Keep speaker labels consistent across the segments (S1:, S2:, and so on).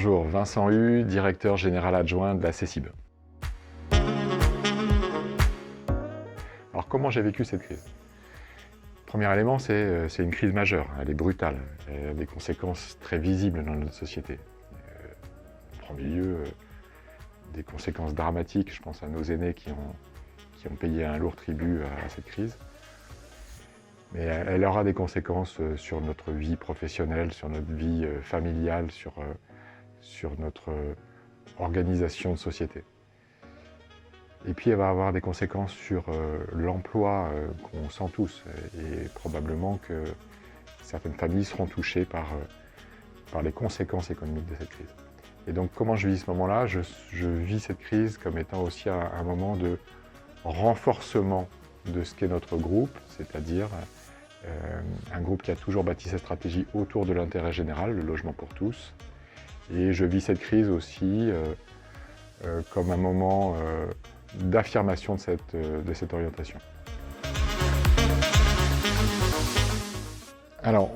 S1: Bonjour, Vincent Hu, directeur général adjoint de la CECIB. Alors comment j'ai vécu cette crise? Premier élément, c'est une crise majeure, elle est brutale, elle a des conséquences très visibles dans notre société. En premier lieu, des conséquences dramatiques, je pense à nos aînés qui ont payé un lourd tribut à cette crise. Mais elle aura des conséquences sur notre vie professionnelle, sur notre vie familiale, sur notre organisation de société. Et puis elle va avoir des conséquences sur l'emploi qu'on sent tous, et probablement que certaines familles seront touchées par les conséquences économiques de cette crise. Et donc comment je vis ce moment-là? Je vis cette crise comme étant aussi un moment de renforcement de ce qu'est notre groupe, c'est-à-dire un groupe qui a toujours bâti sa stratégie autour de l'intérêt général, le logement pour tous. Et je vis cette crise aussi comme un moment d'affirmation de cette orientation. Alors,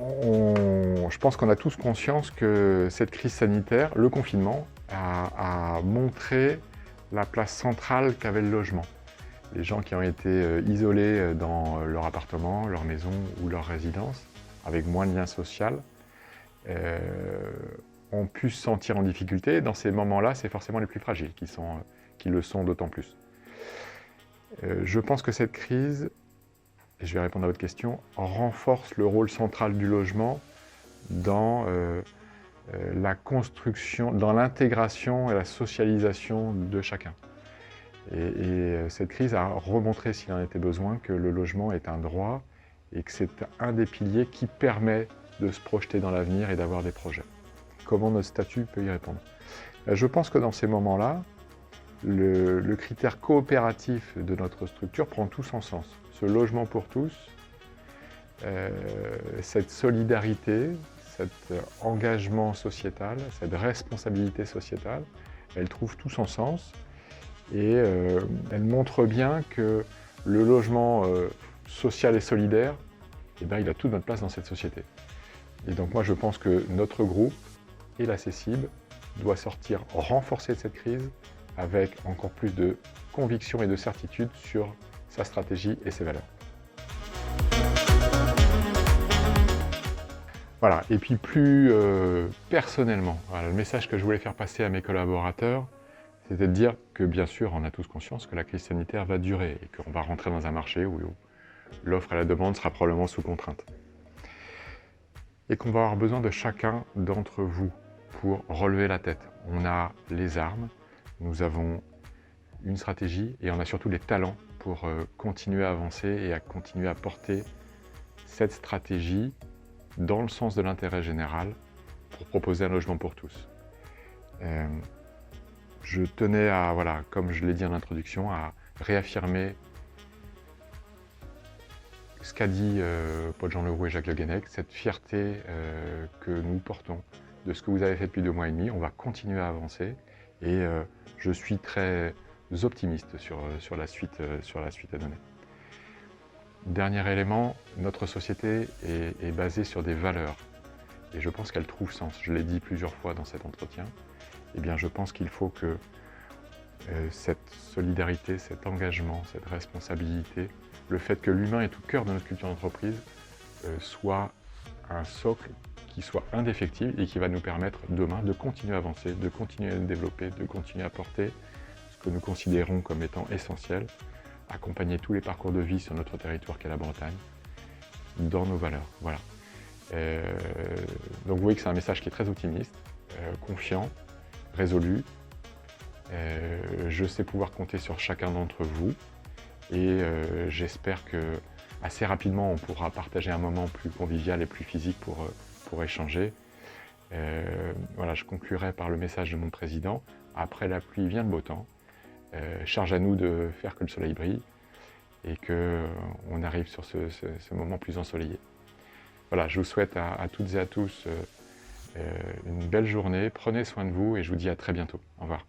S1: je pense qu'on a tous conscience que cette crise sanitaire, le confinement, a montré la place centrale qu'avait le logement. Les gens qui ont été isolés dans leur appartement, leur maison ou leur résidence, avec moins de liens sociaux, ont pu se sentir en difficulté. Dans ces moments-là, c'est forcément les plus fragiles qui le sont d'autant plus. Je pense que cette crise, et je vais répondre à votre question, renforce le rôle central du logement dans la construction, dans l'intégration et la socialisation de chacun. Et cette crise a remontré, s'il en était besoin, que le logement est un droit et que c'est un des piliers qui permet de se projeter dans l'avenir et d'avoir des projets. Comment notre statut peut y répondre? Je pense que dans ces moments-là, le critère coopératif de notre structure prend tout son sens. Ce logement pour tous, cette solidarité, cet engagement sociétal, cette responsabilité sociétale, elle trouve tout son sens. Et elle montre bien que le logement social et solidaire, eh bien, il a toute notre place dans cette société. Et donc moi je pense que notre groupe et la CECIB doit sortir renforcé de cette crise avec encore plus de conviction et de certitude sur sa stratégie et ses valeurs. Voilà, et puis plus personnellement, voilà, le message que je voulais faire passer à mes collaborateurs, c'était de dire que bien sûr, on a tous conscience que la crise sanitaire va durer et qu'on va rentrer dans un marché où l'offre et la demande sera probablement sous contrainte. Et qu'on va avoir besoin de chacun d'entre vous pour relever la tête. On a les armes, nous avons une stratégie et on a surtout les talents pour continuer à avancer et à continuer à porter cette stratégie dans le sens de l'intérêt général pour proposer un logement pour tous. Je tenais à, voilà, comme je l'ai dit en introduction, à réaffirmer ce qu'a dit Paul-Jean Leroux et Jacques Le Guenec, cette fierté que nous portons de ce que vous avez fait depuis 2 mois et demi. On va continuer à avancer et je suis très optimiste sur la suite à donner. Dernier élément, notre société est basée sur des valeurs et je pense qu'elle trouve sens. Je l'ai dit plusieurs fois dans cet entretien. Eh bien, je pense qu'il faut que cette solidarité, cet engagement, cette responsabilité, le fait que l'humain est au cœur de notre culture d'entreprise, soit un socle qui soit indéfectible et qui va nous permettre demain de continuer à avancer, de continuer à nous développer, de continuer à porter ce que nous considérons comme étant essentiel, accompagner tous les parcours de vie sur notre territoire qu'est la Bretagne, dans nos valeurs. Voilà. Donc vous voyez que c'est un message qui est très optimiste, confiant, résolu. Je sais pouvoir compter sur chacun d'entre vous et j'espère que assez rapidement on pourra partager un moment plus convivial et plus physique pour échanger. Voilà, je conclurai par le message de mon président. Après la pluie vient le beau temps. Charge à nous de faire que le soleil brille et qu'on arrive sur ce moment plus ensoleillé. Voilà, je vous souhaite à toutes et à tous une belle journée, prenez soin de vous et je vous dis à très bientôt. Au revoir.